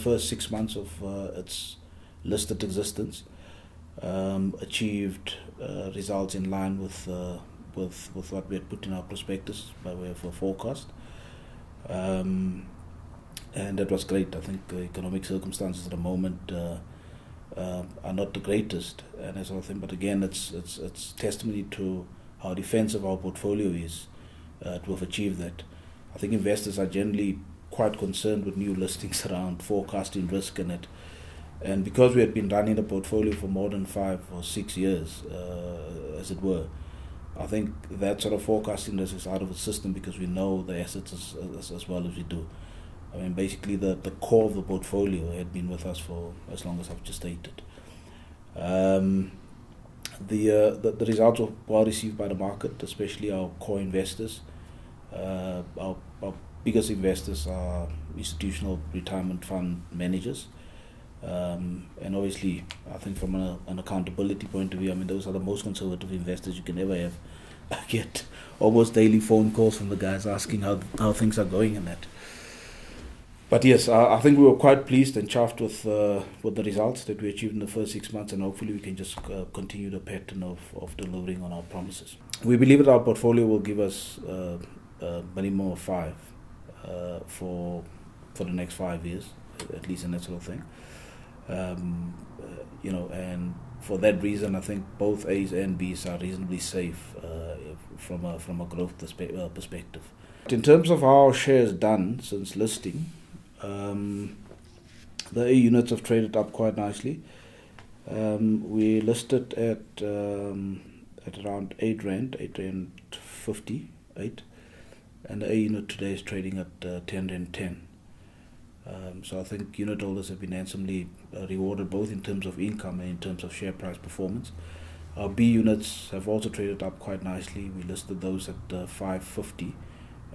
first 6 months of its listed existence, achieved results in line with what we had put in our prospectus by way of a forecast. And that was great. I think the economic circumstances at the moment are not the greatest, and that sort of thing. But again, it's testimony to how defensive our portfolio is to have achieved that. I think investors are generally quite concerned with new listings around forecasting risk in it. And because we had been running the portfolio for more than 5 or 6 years, as it were, I think that sort of forecasting risk is out of the system because we know the assets as well as we do. I mean, basically the core of the portfolio had been with us for as long as I've just stated. The results were well received by the market, especially our core investors. Our biggest investors are institutional retirement fund managers. And obviously, I think from an accountability point of view, I mean, those are the most conservative investors you can ever have. I get almost daily phone calls from the guys asking how things are going and that. But yes, I think we were quite pleased and chuffed with the results that we achieved in the first 6 months, and hopefully we can just continue the pattern of delivering on our promises. We believe that our portfolio will give us a minimum of 5 for the next 5 years, at least, and that sort of thing. And for that reason, I think both A's and B's are reasonably safe from a growth perspective. In terms of how our shares done since listing, the A units have traded up quite nicely. We listed at around 8 Rand, 8.58, and the A unit today is trading at 10.10. So I think unit holders have been handsomely rewarded both in terms of income and in terms of share price performance. Our B units have also traded up quite nicely. We listed those at 5.50,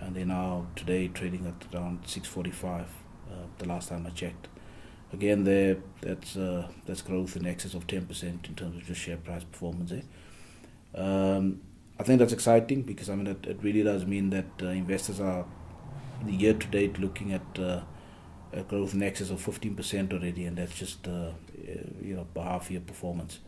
and they're now today trading at around 6.45. The last time I checked. Again, that's growth in excess of 10% in terms of just share price performance. I think that's exciting because I mean it really does mean that investors are the year to date looking at a growth in excess of 15% already, and that's just a half year performance.